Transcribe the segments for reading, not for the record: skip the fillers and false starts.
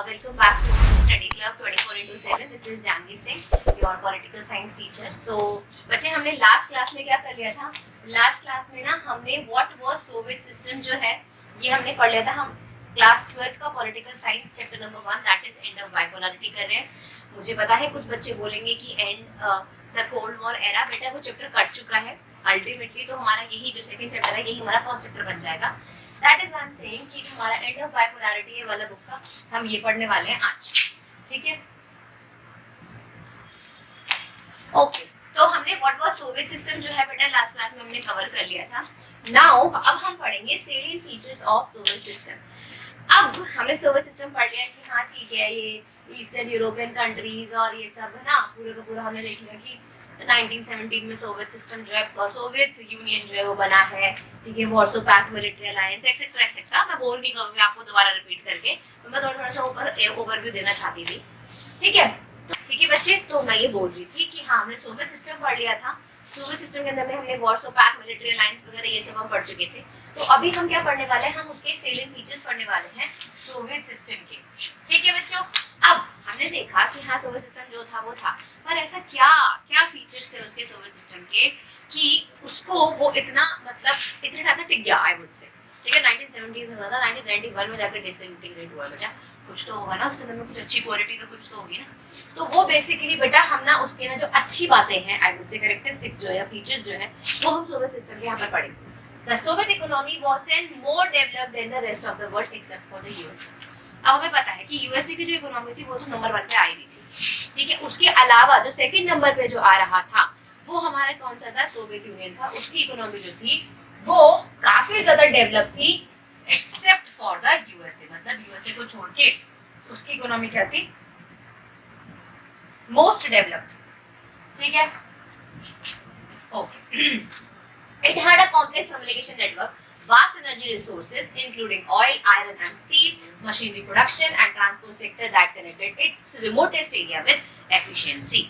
Welcome back to Study Club 24/7. This is Janvi Singh, your political science teacher. So बच्चे हमने last class में क्या कर लिया था? लास्ट क्लास में ना हमने व्हाट वाज सोवियत सिस्टम जो है ये हमने पढ़ लिया था. हम क्लास 12th का political science chapter number 1 that is end of bipolarity कर रहे हैं. मुझे पता है कुछ बच्चे बोलेंगे कि and the cold war era. बेटा वो चैप्टर कट चुका है. अल्टीमेटली तो हमारा यही जो सेकंड चैप्टर है यही हमारा फर्स्ट चैप्टर बन जाएगा. That is why I am saying कि जो हमारा एंड ऑफ बाइपोलैरिटी है वाला बुक का हम ये पढ़ने वाले हैं आज. ठीक है, ओके. तो हमने व्हाट वाज सोवियत सिस्टम जो है बेटा लास्ट क्लास में हमने कवर कर लिया था. नाउ अब हम पढ़ेंगे salient features of Soviet system. अब हमने सोवियत सिस्टम पढ़ लिया कि हाँ ठीक है ये ईस्टर्न यूरोपियन कंट्रीज और ये सब है ना पूरे का पूरा हमने देख लिया कि 1917 में सोवियत सिस्टम जो है सोवियत यूनियन जो है वो बना है. ठीक है, Warsaw Pact, military alliance etcetera etcetera. मैं बोर नहीं करूंगी आपको दोबारा रिपीट करके, तो मैं थोड़ा सा ऊपर ओवरव्यू देना चाहती थी. ठीक है बच्चे, तो मैं ये बोल रही थी कि हाँ हमने सोवियत सिस्टम पढ़ लिया था. सोवियत सिस्टम के अंदर में हमने वार्सो पैक्ट, मिलिट्री अलायंस वगैरह ये सब हम पढ़ चुके थे. तो अभी हम क्या पढ़ने वाले हैं? हम उसके सेलिएंट फीचर्स पढ़ने वाले हैं सोवियत सिस्टम के. ठीक है बच्चों, अब हमने देखा कि हाँ सोवियत सिस्टम जो था वो था, पर ऐसा क्या क्या फीचर्स थे उसके सोवियत सिस्टम के कि उसको वो इतना मतलब इतने टाइम तक टिक गया. आई वुड से ठीक है 1970s में हुआ था, 1991 में जाकर डिसइंटीग्रेट हुआ. बेटा कुछ तो होगा ना उसके अंदर में, कुछ अच्छी क्वालिटी तो कुछ तो होगी ना. तो वो बेसिकली बेटा हम ना उसके ना जो अच्छी बातें हैं आई वुड से कैरेक्टरिस्टिक्स जो है फीचर्स जो है वो हम सोवियत सिस्टम के यहाँ पर पढ़ेंगे. The Soviet economy was then more developed than the rest of the world except for the USA. अब हमें पता है कि यूएसए की जो इकोनॉमी थी वो तो नंबर 1 पे आई हुई थी. ठीक है, उसके अलावा जो सेकंड नंबर पे जो आ रहा था वो हमारा कौन सा था? सोवियत यूनियन था. उसकी इकोनॉमी जो थी वो काफी ज्यादा डेवलप थी एक्सेप्ट फॉर द यूएसए. मतलब यूएसए को छोड़ के उसकी इकोनॉमी क्या थी? Most developed. ठीक है, okay. It had a complex communication network, vast energy resources including oil, iron and steel, machinery production and transport sector that connected its remotest area with efficiency.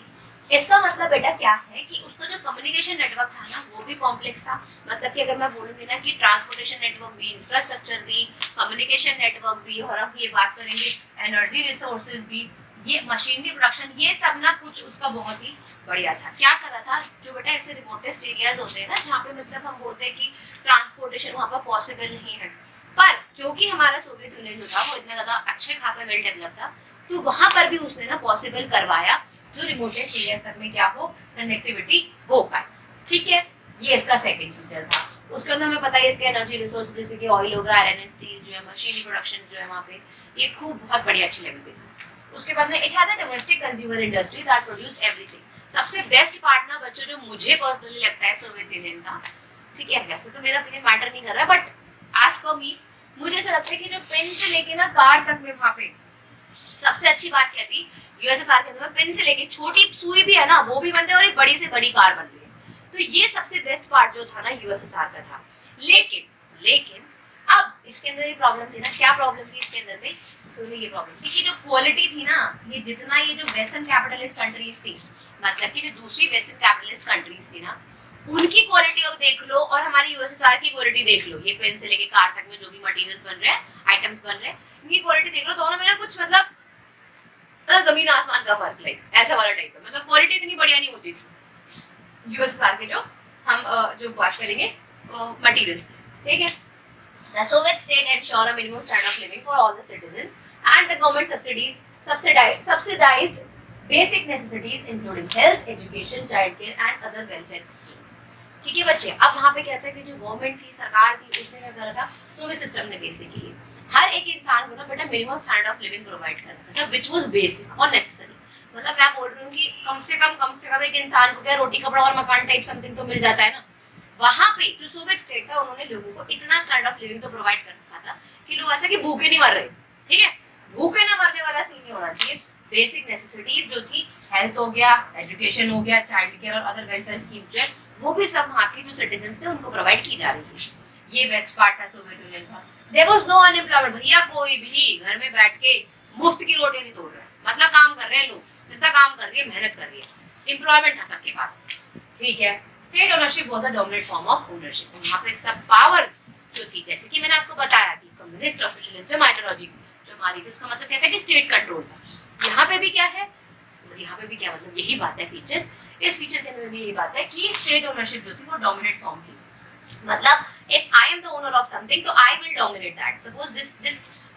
इसका मतलब बेटा क्या है कि उसका जो कम्युनिकेशन नेटवर्क था ना वो भी कॉम्प्लेक्स था. मतलब कि अगर मैं बोलूंगी ना कि ट्रांसपोर्टेशन नेटवर्क भी, इंफ्रास्ट्रक्चर भी, कम्युनिकेशन नेटवर्क भी, और हम ये बात करेंगे एनर्जी रिसोर्सेज भी, ये मशीनरी प्रोडक्शन, ये सब ना कुछ उसका बहुत ही बढ़िया था. क्या कर रहा था? जो बेटा ऐसे रिमोटेस्ट एरियाज होते हैं ना जहाँ पे मतलब हम बोलते हैं कि ट्रांसपोर्टेशन वहाँ पर पॉसिबल नहीं है, पर क्योंकि हमारा सोवियत यूनियन जो था वो इतना ज्यादा अच्छे खासा वेल डेवलप था तो वहां पर भी उसने ना पॉसिबल करवाया जो रिमोटेस्ट एरियाज तक में क्या हो कनेक्टिविटी हो पाए. ठीक है, ये इसका सेकंड फीचर था. उसके अंदर हमें पता है इसके एनर्जी रिसोर्स जैसे कि ऑयल होगा, आयरन एंड स्टील जो है, मशीनरी प्रोडक्शन जो है वहाँ पे ये खूब बहुत बढ़िया अच्छी लेवल पे. उसके बाद में it has a domestic consumer industry that produced everything. सबसे बेस्ट पार्ट ना बच्चों जो मुझे पर्सनली लगता है सोवियत यूनियन का, ठीक है वैसे तो मेरा ओपिनियन मैटर नहीं कर रहा है बट एज पर मी मुझे ऐसा लगता है कि जो पेन से लेके ना कार तक में वहाँ पे सबसे अच्छी बात क्या थी? यूएसएसआर के अंदर पेन से लेके छोटी सुई भी है ना वो भी बन रही है और एक बड़ी से बड़ी कार बन रही है. तो ये सबसे बेस्ट पार्ट जो था ना यूएसएसआर का था. लेकिन अब इसके अंदर ये प्रॉब्लम थी ना. क्या प्रॉब्लम थी इसके अंदर में? इसमें ये प्रॉब्लम थी कि जो क्वालिटी थी ना ये जितना ये जो वेस्टर्न कैपिटलिस्ट कंट्रीज थी, मतलब कि जो दूसरी वेस्टर्न कैपिटलिस्ट कंट्रीज थी ना उनकी क्वालिटी देख लो और हमारी यूएसएसआर की क्वालिटी देख लो. ये पेन से लेके कार तक में जो भी मटेरियल्स बन रहे हैं, आइटम्स बन रहे हैं, इनकी क्वालिटी देख लो. दोनों में ना कुछ मतलब जमीन आसमान का फर्क, लाइक ऐसा वाला टाइप का. मतलब क्वालिटी इतनी बढ़िया नहीं होती थी यूएसएसआर के जो हम जो बात करेंगे मटेरियल्स. ठीक है, the Soviet state ensure a minimum standard of living for all the citizens and the government subsidized basic necessities including health, education, child care and other welfare schemes. ठीक है बच्चे, अब वहाँ पे कहते हैं कि जो गवर्नमेंट थी, सरकार थी, उसने क्या करा था? सोवियत सिस्टम ने बेसिकली हर एक इंसान को ना बेटा minimum standard of living provide कर रहा था व्हिच वाज बेसिक और नेसेसरी. मतलब मैं बोल रही हूँ कि कम से कम एक इंसान को क्या रोटी कपड़ा और मकान टाइप समथिंग तो मिल जाता है ना. वहां पे जो सोवियत स्टेट था उन्होंने लोगों को इतना स्टैंडर्ड ऑफ लिविंग तो प्रोवाइड कर रखा था कि लोग ऐसा कि भूखे नहीं मर रहे. ठीक है, भूखे ना मरने वाला सीन नहीं होना चाहिए. बेसिक नेसेसिटीज जो थी, हेल्थ हो गया, एजुकेशन हो गया, चाइल्ड केयर और अदर वेलफेयर स्कीम जो है वो भी सब वहाँ के जो सिटीजन थे उनको प्रोवाइड की जा रही थी. ये बेस्ट पार्ट था सोवियत यूनियन का. There was no unemployment. भैया कोई भी घर में बैठ के मुफ्त की रोटी नहीं तोड़ रहा है. मतलब काम कर रहे हैं लोग, जितना काम कर रही है, मेहनत कर रही है, एम्प्लॉयमेंट था सबके पास. ठीक है, state ownership was a dominant form of ownership. वहाँ पे सब पावर्स जो थी, जैसे कि मैंने आपको बताया कि कम्युनिस्ट और सोशलिस्ट आइडियोलॉजी जो मारी थी, उसका मतलब क्या था कि स्टेट कंट्रोल था। यहाँ पे भी क्या है, यहाँ पे भी क्या, मतलब यही बात है फीचर, इस फीचर के अंदर भी यही बात है कि स्टेट ओनरशिप जो थी वो डोमिनेट फॉर्म थी। मतलब if I am the owner of something तो I will dominate that. Suppose this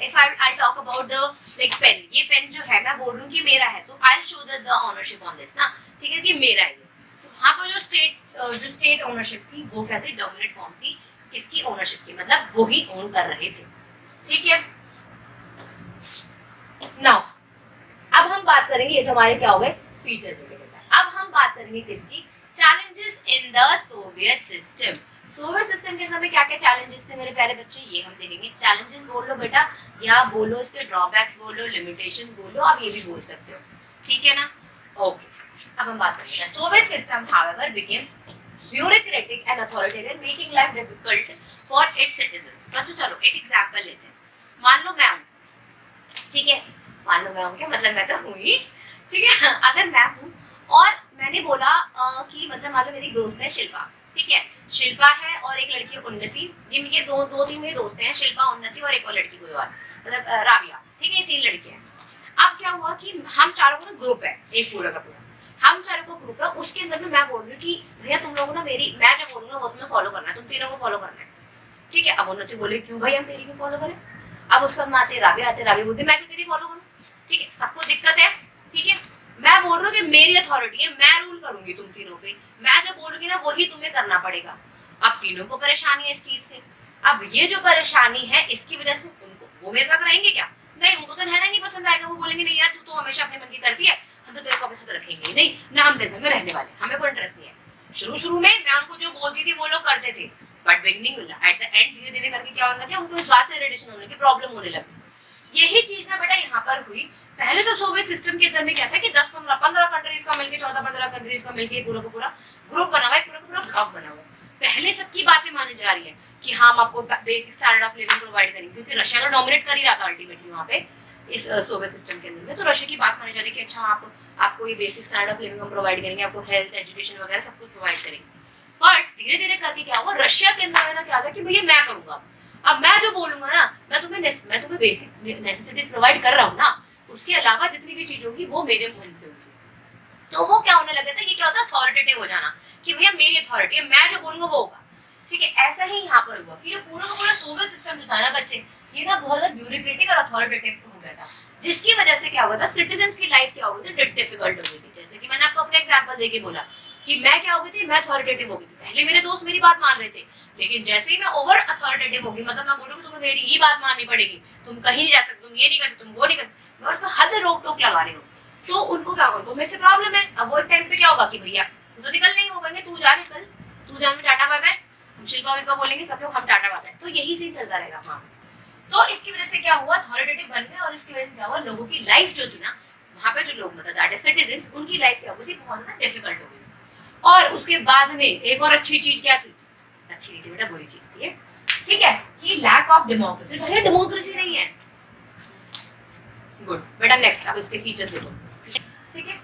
if I'll talk about the like pen, ये पेन जो है मैं बोल रही हूँ कि मेरा है, तो I'll show the ownership on this ना, ठीक है, कि मेरा है। तो वहाँ पर जो स्टेट ओनरशिप थी वो क्या थी, डोमिनेट फॉर्म थी किसकी, ओनरशिप की, मतलब वो ही ओन कर रहे थे, ठीक है। नाउ अब हम बात करेंगे, ये तो हमारे क्या हो गए फीचर्स के। अब हम बात करेंगे किसकी, challenges in the Soviet system. Soviet system के अंदर में क्या क्या चैलेंजेस थे मेरे प्यारे बच्चे, ये हम देखेंगे। चैलेंजेस बोल लो बेटा, या बोलो इसके ड्रॉबैक्स बोल लो, लिमिटेशंस बोल लो, आप ये भी बोल सकते हो, ठीक है ना। ओके, अब हम बात करते हैं Soviet system however became bureaucratic and authoritarian, making life difficult for its citizens. बच्चों चलो एक एग्जांपल लेते हैं। मान लो मैं हूं, ठीक है, मान लो मैं हूं, क्या मतलब मैं तो हूं ही, ठीक है। अगर मैं हूं और मैंने बोला कि मतलब मान लो मेरी दोस्त है शिल्पा, ठीक है, शिल्पा है और एक लड़की उन्नति, ये दो तीन मेरे दोस्त हैं, शिल्पा, उन्नति और एक और लड़की कोई और, मतलब राबिया, ठीक है, ये तीन लड़कियां हैं। अब क्या हुआ कि हम चारों का ग्रुप है, एक पूरा का पूरा हम चारों का ग्रुप है, उसके अंदर में मैं बोल रही हूँ कि भैया तुम लोगों ना मेरी, मैं जो बोलूंगा वो तुम्हें फॉलो करना है, तुम तीनों को फॉलो करना है, ठीक है। अब उन्नति बोले क्यों भाई हम तेरी क्यों फॉलो करें। अब उसके बाद आते राबिया बोलती मैं क्यों तेरी फॉलो करूँ, ठीक है, सबको दिक्कत है, ठीक है। मैं बोल रहा हूँ कि मेरी अथॉरिटी है, मैं रूल करूंगी तुम तीनों पे, मैं जो बोलूंगी ना वही तुम्हें करना पड़ेगा। अब तीनों को परेशानी है इस चीज से। अब ये जो परेशानी है इसकी वजह से उनको, वो मेरे साथ रहेंगे क्या, नहीं, उनको तो रहना नहीं पसंद आएगा, वो बोलेंगे नहीं यार तू तो हमेशा अपने मन की करती है, हम तो तेरे को अपने साथ रखेंगे नहीं ना, हम तेरे साथ में रहने वाले, हमें कोई इंटरेस्ट नहीं है। शुरू में मैं उनको जो बोलती थी वो लोग करते थे, but beginning at the end धीरे धीरे करके क्या होने लगा, उनको इस बात से इरिटेशन होने की, प्रॉब्लम होने लगी। यही चीज ना बेटा यहाँ पर हुई। पहले तो सोवियत सिस्टम के अंदर में क्या था कि 10-15 कंट्रीज का मिलके, 14-15 कंट्रीज का मिलके पूरा का पूरा ग्रुप बना हुआ है, पूरा का पूरा ब्लॉक बना हुआ है। पहले सबकी बातें मानी जा रही है कि हाँ हम आपको basic standard of living provide करेंगे, क्योंकि रशिया तो डोमिनेट कर ही रहा था अल्टीमेटली वहाँ पे इस सोवियत सिस्टम के अंदर में। तो रशिया की बात मानी जा रही है कि अच्छा आपको ये बेसिक स्टैंडर्ड ऑफ लिविंग हम प्रोवाइड करेंगे, आपको हेल्थ, एजुकेशन वगैरह सब कुछ प्रोवाइड करेंगे। बट धीरे धीरे करके क्या हुआ, रशिया के अंदर ना क्या आ गया कि भैया मैं करूंगा, अब मैं जो बोलूंगा ना, मैं तुम्हें बेसिक नेसेसिटीज प्रोवाइड कर रहा हूँ ना, उसके अलावा जितनी भी चीज होगी वो मेरे मन से होगी। तो वो क्या होने लगा था, ये क्या होता है अथॉरिटेटिव हो जाना, कि भैया मेरी अथॉरिटी है, मैं जो बोलूंगा वो होगा, ठीक है। ऐसा ही यहाँ पर हुआ कि जो पूरा का पूरा सोवियत सिस्टम जो था ना बच्चे, ये ना बहुत ज्यादा ब्यूरोक्रेटिक और अथॉरिटेटिव हो गया था, जिसकी वजह से क्या हुआ था, सिटीजन्स की लाइफ क्या हो गई थी, डिफिकल्ट हो गई थी। जैसे कि मैंने आपको अपने एग्जांपल देके बोला कि मैं क्या हो गई थी, मैं अथॉरिटेटिव हो गई थी। पहले मेरे दोस्त मेरी बात मान रहे थे, लेकिन जैसे ही मैं ओवर अथॉरिटेटिव होगी, मतलब मैं बोलूंगी तुम्हें मेरी ही बात माननी पड़ेगी, तुम कहीं नहीं जा सकते, तुम ये नहीं कर सकते, तुम वो नहीं कर सकते, और तो हद रोक टोक लगा रही हूँ, तो उनको क्या होगा, मेरे से प्रॉब्लम है। अब वो एक टाइम पे क्या होगा कि भैया तो निकल नहीं, वो कहेंगे तू जा निकल, तू जा, में टाटा बाय बाय, शिल्पा विल्पा बोलेंगे सब लोग हम टाटा बाय बाय, तो यही सीन चलता रहेगा। हाँ, तो इसकी वजह से क्या हुआ, अथॉरिटेटिव बन गए, और इसकी वजह से क्या हुआ, लोगों की लाइफ जो थी ना वहाँ पे, जो लोग मतलब सिटीजन्स, उनकी लाइफ क्या हुई थी, बहुत ज्यादा डिफिकल्ट हो गई। और उसके बाद में एक और अच्छी चीज क्या थी, अच्छी नहीं थी बेटा, बुरी चीज थी, ठीक है, कि लैक ऑफ डेमोक्रेसी। भैया डेमोक्रेसी नहीं है, गुड बेटा। नेक्स्ट अब इसके फीचर्स देखो, ठीक है।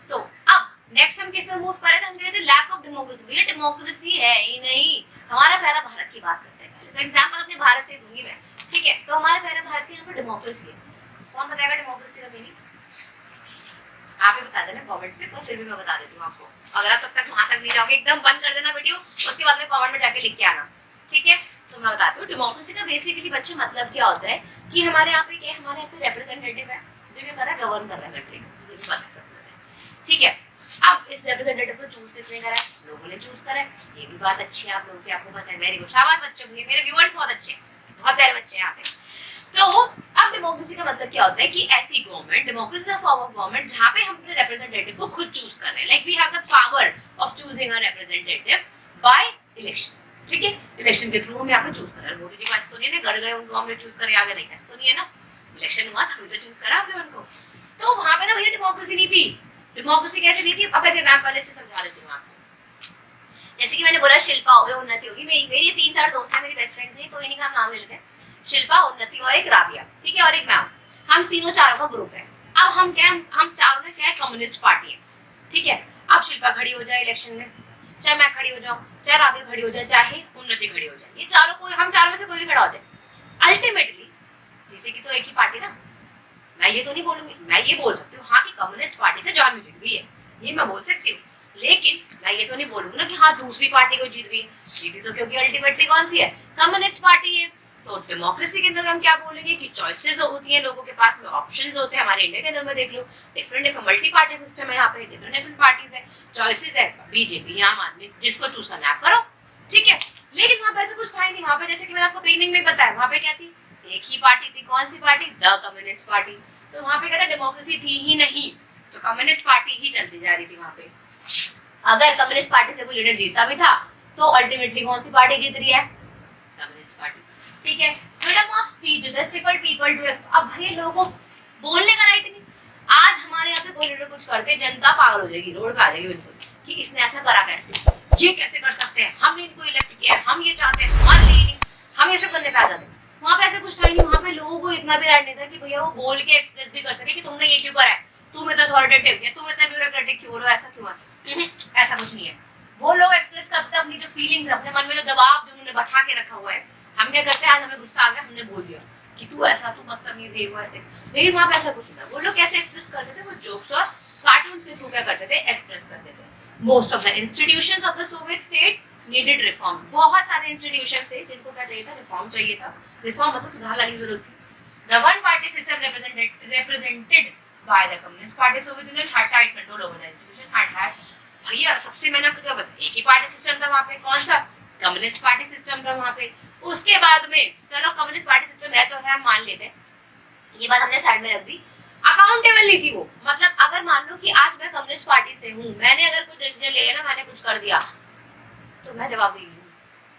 तो अब नेक्स्ट हम किस में मूव करें, हम कहते हैं लैक ऑफ डेमोक्रेसी। भैया डेमोक्रेसी है ही नहीं, हमारा प्यारा भारत की बात करते हैं। तो एग्जांपल अपने भारत से दूंगी मैं, ठीक है। तो हमारे प्यारे भारत के यहाँ पर डेमोक्रेसी है, कौन बताएगा डेमोक्रेसी का मीनिंग, आप ही बता देना कमेंट में, पर फिर भी मैं बता देती हूँ आपको। अगर आप तब तक वहां तक नहीं जाओगे, एकदम बंद कर देना वीडियो, उसके बाद में कमेंट में जाके लिख के आना, ठीक है। तो मैं बताती हूँ डेमोक्रेसी का बेसिकली बच्चे मतलब क्या होता है कि हमारे यहाँ पे क्या, हमारे यहाँ पे रिप्रेजेंटेटिव है जो ये कर रहा है, गवर्न कर रहा है कंट्री को, ठीक है। अब इस रिप्रेजेंटेटिव को चूज किसने करा है, लोगों ने चूज करा है, ये भी बात अच्छी है आप लोगों की, आपको पता है, वेरी गुड, शाबाश बच्चों, मेरे व्यूअर्स बहुत अच्छे, बहुत प्यारे बच्चे हैं यहाँ पे। तो अब डेमोक्रेसी का मतलब क्या होता है कि ऐसी government, democracy is a form of government जहां पे हम अपने रिप्रेजेंटेटिव को खुद चूज कर रहे हैं, like we have the power of choosing a representative by election, ठीक है। इलेक्शन के थ्रू हम यहाँ पे चूज कर रहे हैं। मोदी जी को ऐसा तो नहीं है ना, घर गए उनको हमने चूज करे आगे, नहीं, ऐसा तो नहीं है ना, इलेक्शन हुआ था तो चूज करा हमने उनको। तो वहां पे ना भैया डेमोक्रेसी नहीं थी। डेमोक्रेसी कैसे नहीं थी, अब एक एग्जांपल से समझा देती हूँ आपको। जैसे कि मैंने बोला शिल्पा हो गई, उन्नति होगी, मेरी 3-4 दोस्त हैं, मेरी बेस्ट फ्रेंड्स हैं, तो इन्हीं का नाम ले लेते हैं, शिल्पा, उन्नति और एक राबिया, ठीक है, और एक मैं, हम तीनों चारों का ग्रुप है। अब हम क्या, हम चारों ने क्या है, कम्युनिस्ट पार्टी है, ठीक है। अब शिल्पा खड़ी हो जाए इलेक्शन में, चाहे मैं खड़ी हो जाऊं, चाहे राबिया खड़ी हो जाए, चाहे उन्नति खड़ी हो जाए, ये चारों, कोई हम चारों में से कोई भी खड़ा हो जाए, अल्टीमेटली जीतेगी तो एक ही पार्टी ना। मैं ये तो नहीं बोलूंगी, मैं ये बोल सकती हूँ हाँ कि कम्युनिस्ट पार्टी से जानवी जीत गई है, ये मैं बोल सकती हूँ, लेकिन मैं ये तो नहीं बोलूंगी ना कि हाँ दूसरी पार्टी को जीत गई। जीती तो क्योंकि अल्टीमेटली कौन सी है, कम्युनिस्ट पार्टी है। तो डेमोक्रेसी के अंदर हम क्या बोलेंगे कि चॉइसेस होती हैं, लोगों के पास में ऑप्शंस होते हैं। हमारे इंडिया के अंदर में देख लो, different different multi party system है, यहाँ पे डिफरेंट डिफरेंट पार्टीज है, चॉइसेस है, बीजेपी, आम आदमी, जिसको चूज करना है आप करो, ठीक है। लेकिन वहां पे ऐसा कुछ था ही नहीं। वहां पे जैसे कि मैंने आपको बिगिनिंग में बताया, वहां पे क्या थी, एक ही पार्टी थी, कौन सी पार्टी, द कम्युनिस्ट पार्टी। तो वहां पे क्या था, डेमोक्रेसी थी ही नहीं, तो कम्युनिस्ट पार्टी ही चलती जा रही थी वहां पे। अगर कम्युनिस्ट पार्टी से कोई लीडर जीता भी था तो अल्टीमेटली कौन सी पार्टी जीत रही है, कम्युनिस्ट पार्टी, ठीक है। Freedom of speech, the stifled people too, अब भाई लोगों को बोलने का राइट नहीं। आज हमारे यहाँ पे कोई लीडर कुछ करते, जनता पागल हो जाएगी, रोड पे आ जाएगी बिल्कुल कि इसने ऐसा करा कैसे, ये कैसे कर सकते हैं, हमने इनको इलेक्ट किया है, हम ये चाहते हैं, मान ली नहीं, हम ये सब करने पे आ जाते हैं। वहां पे ऐसा कुछ था ही नहीं। वहां पे लोगों को इतना भी राइट नहीं था कि भैया वो बोल के एक्सप्रेस भी कर सके कि तुमने ये क्यों करा है, तुम इतना अथॉरिटेटिव है, तुम इतना ब्यूरोक्रेटिक क्यों हो, ऐसा क्यों है, ऐसा कुछ नहीं है। वो लोग एक्सप्रेस करते अपनी जो फीलिंग्स है, अपने मन में जो दबाव जो उन्होंने बैठा के रखा हुआ है। हम क्या करते हैं, आज हमें गुस्सा आ गया, हमने बोल दिया कि तू ऐसा, तू बदतमीज है, वो ऐसे। लेकिन वहां पे ऐसा कुछ नहीं था। वो लोग कैसे एक्सप्रेस करते थे, वो जोक्स और कार्टून्स के थ्रू क्या करते थे, एक्सप्रेस करते थे। Most of the institutions of the Soviet state needed reforms, बहुत सारे इंस्टीट्यूशंस थे जिनको क्या चाहिए था, रिफॉर्म चाहिए था। रिफॉर्म मतलब सुधार लाने की जरूरत थी। The one party system represented by the communist party Soviet Union had tight control over the institution and had, भैया सबसे मैंने आपको क्या बताया, एक ही पार्टी सिस्टम था वहां पे, कौन सा, कम्युनिस्ट पार्टी सिस्टम था वहां पे। उसके बाद में चलो कम्युनिस्ट पार्टी सिस्टम है तो है, मान लेते हैं, ये बात हमने साइड में रख दी। अकाउंटेबल नहीं थी वो, मतलब अगर मान लो कि आज मैं कम्युनिस्ट पार्टी से हूँ, मैंने अगर कुछ डिसीजन लिया ना, मैंने कुछ कर दिया तो मैं जवाबदेही हूँ,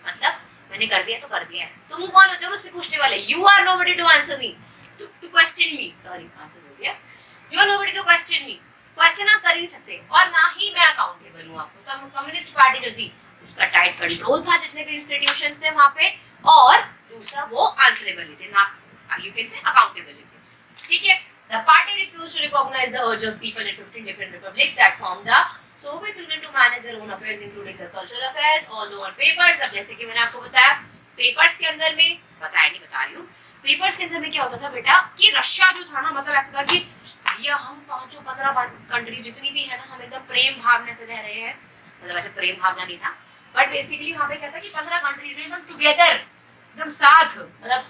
मतलब मैंने कर दिया तो कर दिया है। तुम कौन होते हो मुझसे पूछने वाले, you are nobody to answer me, to question me, sorry answer हो गया, you are nobody to question me, question आप कर ही सकते, और ना ही मैं अकाउंटेबल हूँ आपको। तो कम्युनिस्ट पार्टी जो थी उसका टाइट कंट्रोल था जितने भी इंस्टीट्यूशंस थे वहां पे, और दूसरा वो आंसरेबल थे, ना यू कैन से अकाउंटेबल थे, ठीक है। The party refused to recognize the urge of people in 15 different republics that formed the Soviet Union to manage their own affairs, including the cultural affairs, although on papers, अब जैसे कि मैंने आपको बताया, papers के अंदर में, बताया नहीं बता रही हूँ, पेपर्स के अंदर में क्या होता था बेटा कि रशिया जो था ना, मतलब ऐसा था कि भैया हम 5-15 कंट्री जितनी भी है ना, हम एकदम प्रेम भावना से रह रहे हैं, मतलब ऐसे प्रेम भावना नहीं था, बट बेसिकली वहाँ पे क्या था कि 15 कंट्रीज एकदम टुगेदर, एकदम साथ, मतलब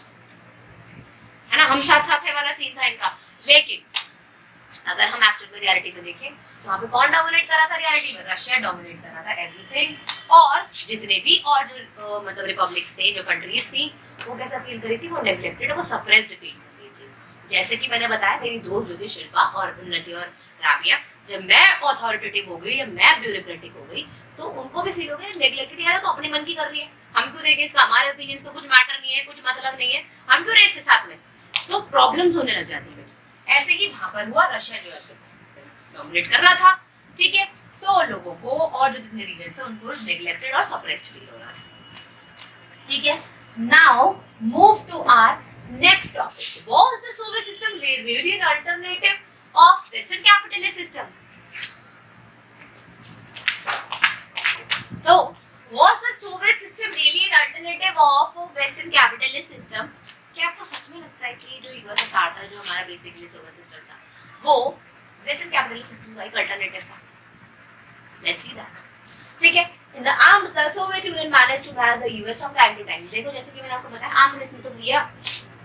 है ना, हम साथ साथ है वाला सीन था इनका। लेकिन अगर हम एक्चुअल में रियलिटी में देखें तो वहाँ पे कौन डोमिनेट कर रहा था रियलिटी में, रशिया डोमिनेट कर रहा था एवरीथिंग, और जितने भी और जो मतलब रिपब्लिक्स थे, जो कंट्रीज थी, वो कैसा फील करी थी, वो नेग्लेक्टेड, वो सप्रेस्ड फील कर रही थी। जैसे कि मैंने बताया, मेरी दोस्त जो थी शिल्पा और उन्नति और राबिया, जब मैं अथॉरिटेटिव हो गई या मैं ब्यूरोक्रेटिक हो गई तो उनको भी फील हो गया नेग्लेक्टेड, यार तो अपने मन की कर रही है, हम क्यों देखें इसका, हमारे ओपिनियंस का कुछ मैटर नहीं है, कुछ मतलब नहीं है, हम क्यों रहे इसके साथ में, तो प्रॉब्लम्स होने लग जाती है। ऐसे ही वहां पर हुआ, रशिया जो है डोमिनेट कर रहा था, ठीक है, तो लोगों को और जो जितने रीजन है उनको नेग्लेक्टेड और सप्रेस्ड फील हो रहा है, ठीक है। Now move to our next topic, was the Soviet system really an alternative of western capitalist system? तो was the Soviet system really an alternative of western capitalist system? क्या आपको सच में लगता है कि जो यूएसएसआर था, जो हमारा बेसिकली सोवियत सिस्टम था, वो वेस्टर्न कैपिटलिस्ट सिस्टम का एक अल्टरनेटिव था? लेट्स सी दैट, ठीक है। In the arms the Soviet Union managed to match the US from time to time. देखो जैसे कि मैंने आपको बताया, आर्म रेस में तो भैया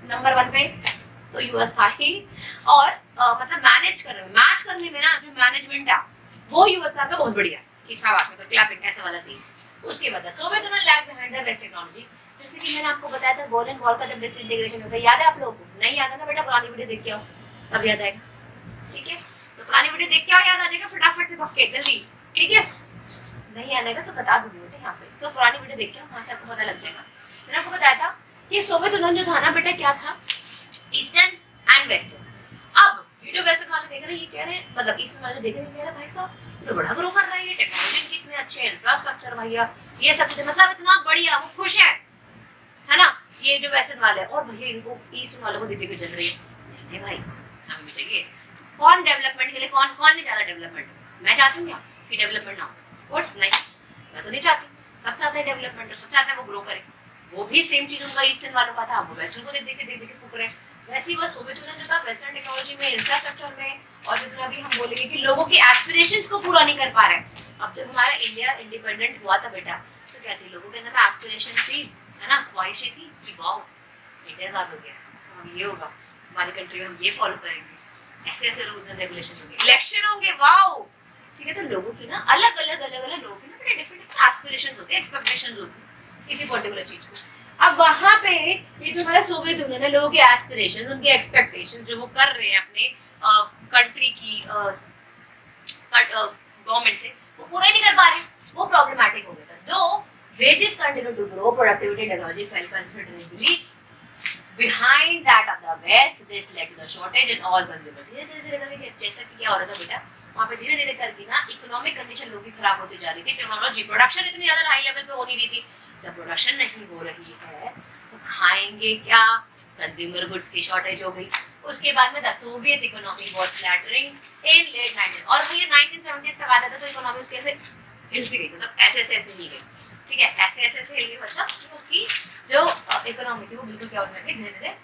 नंबर 1 पे तो यूएस था ही, और मतलब मैनेज करने में, मैच करने में ना जो मैनेजमेंट है वो यूएसआर का बहुत बढ़िया, कि शाबाश, मतलब क्लैपिंग ऐसा वाला सीन। उसके बाद Soviet Union lag behind the West technology, जैसे कि मैंने आपको बताया था बर्लिन वॉल का जब डिसइंटीग्रेशन होता है, याद है आप लोगों को? नहीं याद है ना बेटा, पुरानी वीडियो देख के आओ तब याद आएगा, ठीक है। तो पुरानी वीडियो देख के आओ, याद आ जाएगा फटाफट से पक्के जल्दी, ठीक है। नहीं याद आएगा तो बता दूंगी बेटा यहाँ पे, तो पुरानी वीडियो देख के आओ, वहां से आपको पता लग जाएगा। मैंने आपको बताया था कि सोवियत यूनियन जो था ना बेटा, क्या था, ईस्टर्न एंड वेस्टर्न। अब ये जो वेस्टर्न वाले देख रहे हैं, ये कह रहे हैं, मतलब ईस्टर्न वाले देख रहे हैं, कह रहे भाई साहब तो बड़ा ग्रो कर रहा है, ये टेक्नोलॉजी कितने अच्छे इंफ्रास्ट्रक्चर भैया, ये सब चीजें, मतलब इतना बढ़िया, वो खुश है ना, ये जो वेस्टर्न वाले, और भैया इनको ईस्ट वालों को दीदी को चल रही है, नहीं भाई हमें भी चाहिए। कौन डेवलपमेंट के लिए, कौन नहीं चाहता डेवलपमेंट? मैं चाहती हूँ क्या कि डेवलपमेंट ना हो? ऑफ कोर्स नहीं, मैं तो नहीं चाहती, सब चाहते हैं डेवलपमेंट, सब चाहते हैं वो ग्रो करे। वो भी सेम चीज उनका ईस्टर्न वालों का था, वो वेस्टर्न को देख देख के फूक रहे हैं। वैसे ही वो सोवियत यूनियन जो था वेस्टर्न टेक्नोलॉजी में, इंफ्रास्ट्रक्चर में, और जितना भी हम बोलेंगे कि लोगों की एस्पिरेशंस को पूरा नहीं कर पा रहे। अब जब हमारा इंडिया इंडिपेंडेंट हुआ था बेटा, तो क्या थी, लोगों के अंदर एस्पिरेशंस थी, है ना, ख्वाहिशें थी कि वाओ इंडिया आजाद हो गया, हम ये होगा, हमारी कंट्री में हम ये फॉलो करेंगे, ऐसे ऐसे रूल्स एंड रेगुलेशंस होंगे, इलेक्शन होंगे, वाओ, ठीक है। तो लोगों की ना अलग अलग लोगों की ना बड़े डिफरेंट एस्पिरेशंस होते हैं, एक्सपेक्टेशंस होती है किसी पर्टिकुलर चीज को। अब वहां पे ये जो हमारा सोवियत यूनियन है, लोगों के एस्पिरेशंस, उनके एक्सपेक्टेशंस जो वो कर रहे हैं अपने कंट्री की गवर्नमेंट से, वो पूरा नहीं कर पा रहे, वो प्रॉब्लमैटिक हो गया था। दो wages continue to grow, productivity and technology fell considerably behind that of the west, this led to the shortage in all consumers। धीरे करके जैसा कि क्या हो रहा था बेटा, वहाँ पे धीरे करके ना इकोनॉमिक कंडीशन लोगों की खराब होती जा रही थी, टेक्नोलॉजी प्रोडक्शन इतनी ज्यादा हाई लेवल पे हो नहीं रही थी। जब प्रोडक्शन नहीं हो रही है तो खाएंगे क्या, कंज्यूमर गुड्स की शॉर्टेज हो गई। उसके बाद में the Soviet economy was flattering in late 19 और ये 1970s तक आता था, तो इकोनॉमी कैसे हिल सी गई, मतलब ऐसे हिल गई, ठीक है, ऐसे हिल गई, मतलब कि उसकी जो इकोनॉमी थी वो बिल्कुल क्या होने लगी, धीरे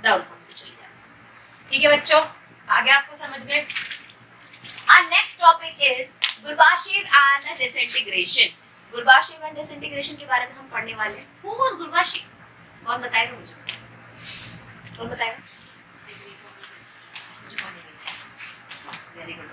डाउनफॉल पे चली जाए। ठीक है बच्चों, आगे आपको समझ में। Our next topic is Gurbashev and the disintegration। Gorbachev and disintegration के बारे में हम पढ़ने वाले हैं। Who was गुरबाशेव? कौन बताएगा मुझे? कौन बताएगा? Very good.